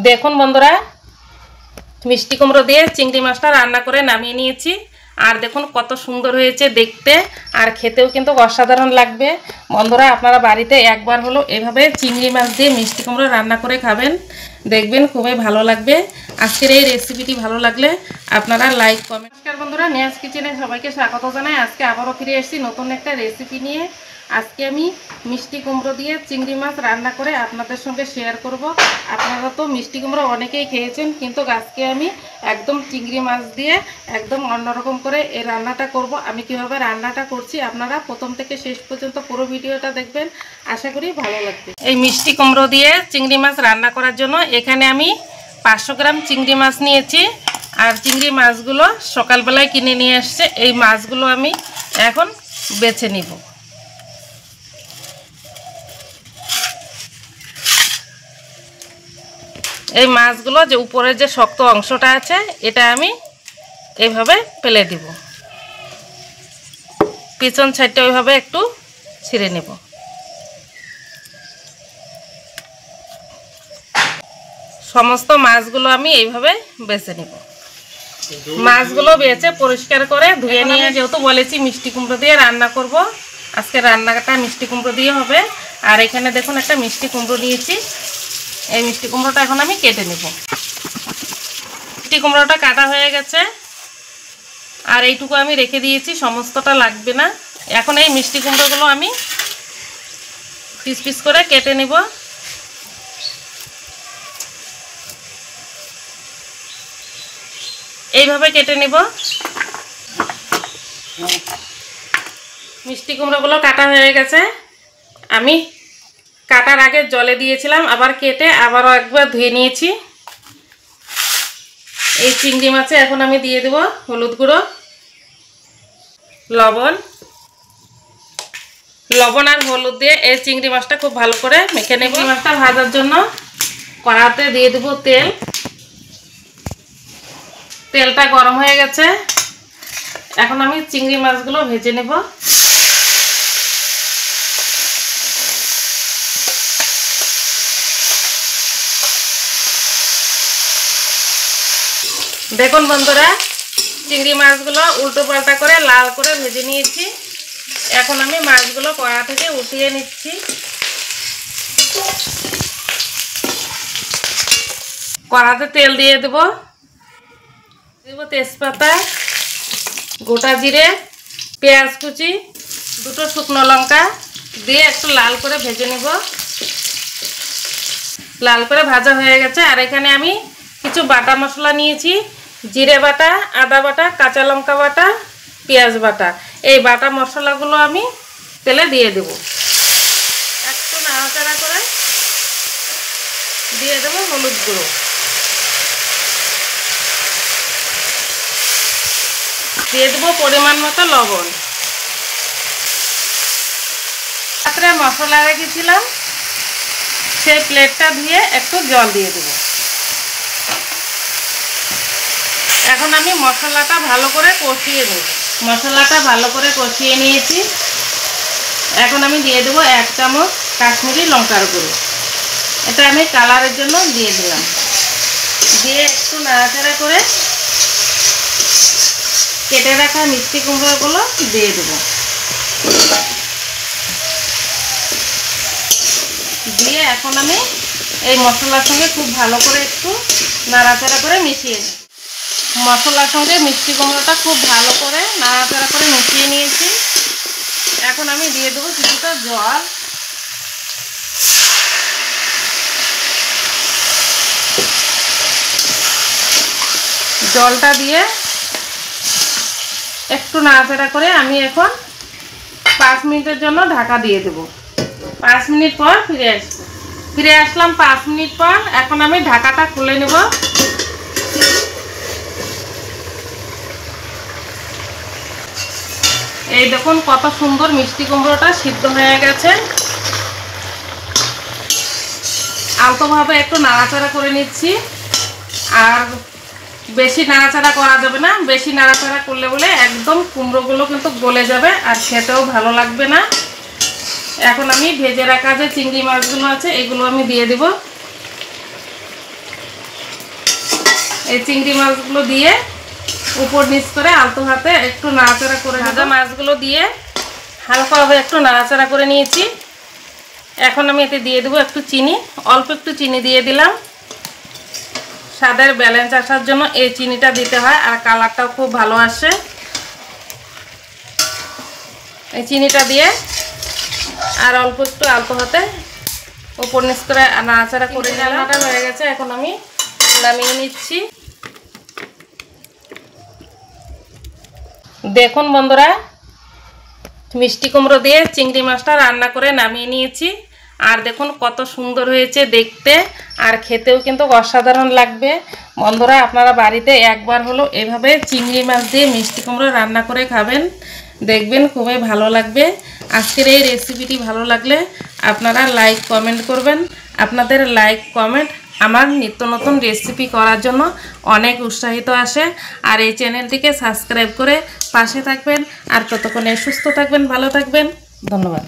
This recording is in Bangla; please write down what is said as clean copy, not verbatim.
দেখুন বন্ধুরা, মিষ্টি কুমড়ো দিয়ে চিংড়ি মাছটা রান্না করে নামিয়ে নিয়েছি। আর দেখুন কত সুন্দর হয়েছে দেখতে, আর খেতেও কিন্তু অসাধারণ লাগবে। বন্ধুরা, আপনারা বাড়িতে একবার হলো এভাবে চিংড়ি মাছ দিয়ে মিষ্টি কুমড়ো রান্না করে খাবেন, দেখবেন খুবই ভালো লাগবে। আজকের এই রেসিপিটি ভালো লাগলে আপনারা লাইক কমেন্ট। নমস্কার বন্ধুরা, নিয়াজ কিচেনে সবাইকে স্বাগত জানাই। আজকে আবারও ফিরে এসেছি নতুন একটা রেসিপি নিয়ে। আজকে আমি মিষ্টি কুমড়ো দিয়ে চিংড়ি মাছ রান্না করে আপনাদের সঙ্গে শেয়ার করব। আপনারা তো মিষ্টি কুমড়ো অনেকেই খেয়েছেন, কিন্তু আজকে আমি একদম চিংড়ি মাছ দিয়ে একদম অন্যরকম করে এই রান্নাটা করব। আমি কিভাবে রান্নাটা করছি আপনারা প্রথম থেকে শেষ পর্যন্ত পুরো ভিডিওটা দেখবেন, আশা করি ভালো লাগবে। এই মিষ্টি কুমড়ো দিয়ে চিংড়ি মাছ রান্না করার জন্য এখানে আমি 500 গ্রাম চিংড়ি মাছ নিয়েছি। আর চিংড়ি মাছগুলো সকালবেলায় কিনে নিয়ে এসছে। এই মাছগুলো আমি এখন বেছে নিব। এই মাছগুলো যে উপরের যে শক্ত অংশটা আছে এটা আমি এইভাবে ফেলে দিব, পিছন সাইডটা ওইভাবে একটু ছিঁড়ে নেব। সমস্ত মাছগুলো আমি এইভাবে বেছে নিব। মাছগুলো বেছে পরিষ্কার করে ধুয়ে নিয়ে, যেহেতু বলেছি মিষ্টি কুমড়ো দিয়ে রান্না করব, আজকে রান্নাটা মিষ্টি কুমড়ো দিয়ে হবে। আর এখানে দেখুন একটা মিষ্টি কুমড়ো নিয়েছি। এই মিষ্টি কুমড়োটা এখন আমি কেটে নেব। মিষ্টি কুমড়োটা কাটা হয়ে গেছে, আর এইটুকু আমি রেখে দিয়েছি, সমস্তটা লাগবে না। এখন এই মিষ্টি কুমড়োগুলো আমি পিস পিস করে কেটে নেব। এইভাবে কেটে নেব। মিষ্টি কুমড়োগুলো কাটা হয়ে গেছে। আমি কাটার আগে জলে দিয়েছিলাম, আবার কেটে আবারও একবার ধুয়ে নিয়েছি। এই চিংড়ি মাছে এখন আমি দিয়ে দেব হলুদ গুঁড়ো, লবণ আর হলুদ দিয়ে এই চিংড়ি মাছটা খুব ভালো করে মেখে নেব। মাছটা ভাজার জন্য কড়াতে দিয়ে দেব তেল। তেলটা গরম হয়ে গেছে, এখন আমি চিংড়ি মাছগুলো ভেজে নেব। দেখুন বন্ধুরা, চিংড়ি মাছগুলো উল্টো পাল্টা করে লাল করে ভেজে নিয়েছি। এখন আমি মাছগুলো কড়া থেকে উঠিয়ে নিচ্ছি। কড়াতে তেল দিয়ে দেব তেজপাতা, গোটা জিরে, পেঁয়াজ কুচি, দুটো শুকনো লঙ্কা দিয়ে একটু লাল করে ভেজে নেব। লাল করে ভাজা হয়ে গেছে। আর এখানে আমি কিছু বাটা মশলা নিয়েছি, জিরে বাটা, আদা বাটা, কাঁচা লঙ্কা বাটা, পেঁয়াজ বাটা। এই বাটা মশলাগুলো আমি তেলে দিয়ে দেব। একটু নাড়াচাড়া করে দিয়ে দেব হলুদ গুঁড়ো, দিয়ে দেবো পরিমাণ মতো লবণ। রাত্রে মশলা রেখেছিলাম, সেই প্লেটটা ধুয়ে একটু জল দিয়ে দেব। এখন আমি মশলাটা ভালো করে কষিয়ে নেব। মশলাটা ভালো করে কষিয়ে নিয়েছি। এখন আমি দিয়ে দেবো 1 চামচ কাশ্মীরি লঙ্কার গুঁড়ো। এটা আমি কালারের জন্য দিয়ে দিলাম। দিয়ে একটু নাড়াচাড়া করে কেটে রাখা মিষ্টি কুমড়োগুলো দিয়ে দেবো। দিয়ে এখন আমি এই মশলার সঙ্গে খুব ভালো করে একটু নাড়াচাড়া করে মিশিয়ে নেব। মশলার সঙ্গে মিষ্টি কুমড়োটা খুব ভালো করে নাড়াচাড়া করে মিশিয়ে নিয়েছি। এখন আমি দিয়ে দেবো কিছুটা জল। জলটা দিয়ে একটু নাড়াচাড়া করে আমি এখন 5 মিনিটের জন্য ঢাকা দিয়ে দেব। 5 মিনিট পর ফিরে আসলাম 5 মিনিট পর। এখন আমি ঢাকাটা খুলে নেব। এই দেখুন কত সুন্দর মিষ্টি কুমড়োটা সিদ্ধ হয়ে গেছে। আলতোভাবে একটু নাড়াচাড়া করে নিচ্ছি। আর বেশি নাড়াচাড়া করা যাবে না, বেশি নাড়াচাড়া করলে বলে একদম কুমড়োগুলো কিন্তু গলে যাবে আর খেতেও ভালো লাগবে না। এখন আমি ভেজে রাখা যে চিংড়ি মাছগুলো আছে এগুলো আমি দিয়ে দেব। এই চিংড়ি মাছগুলো দিয়ে উপর নিচ করে আলতো হাতে একটু নাড়াচাড়া করে ভাজা মাছগুলো দিয়ে হালকাভাবে একটু নাড়াচাড়া করে নিয়েছি। এখন আমি এতে দিয়ে দেবো একটু চিনি, অল্প একটু চিনি দিয়ে দিলাম। স্বাদের ব্যালেন্স আসার জন্য এই চিনিটা দিতে হয়, আর কালারটাও খুব ভালো আসে। এই চিনিটা দিয়ে আর অল্প একটু আলতো হাতে উপর নিচ করে নাড়াচাড়া করে রান্নাটা হয়ে গেছে। এখন আমি নামিয়ে নিচ্ছি। দেখুন বন্ধুরা, মিষ্টি কুমড়ো দিয়ে চিংড়ি মাছটা রান্না করে নামিয়ে নিয়েছি। আর দেখুন কত সুন্দর হয়েছে দেখতে, আর খেতেও কিন্তু অসাধারণ লাগবে। বন্ধুরা, আপনারা বাড়িতে একবার হলো এভাবে চিংড়ি মাছ দিয়ে মিষ্টি কুমড়ো রান্না করে খাবেন, দেখবেন খুবই ভালো লাগবে। আজকের এই রেসিপিটি ভালো লাগলে আপনারা লাইক কমেন্ট করবেন। আপনাদের লাইক কমেন্ট আমার নিত্য নতুন রেসিপি করার জন্য অনেক উৎসাহিত আসে। আর এই চ্যানেলটিকে সাবস্ক্রাইব করে পাশে থাকবেন। আর ততক্ষণে সুস্থ থাকবেন, ভালো থাকবেন। ধন্যবাদ।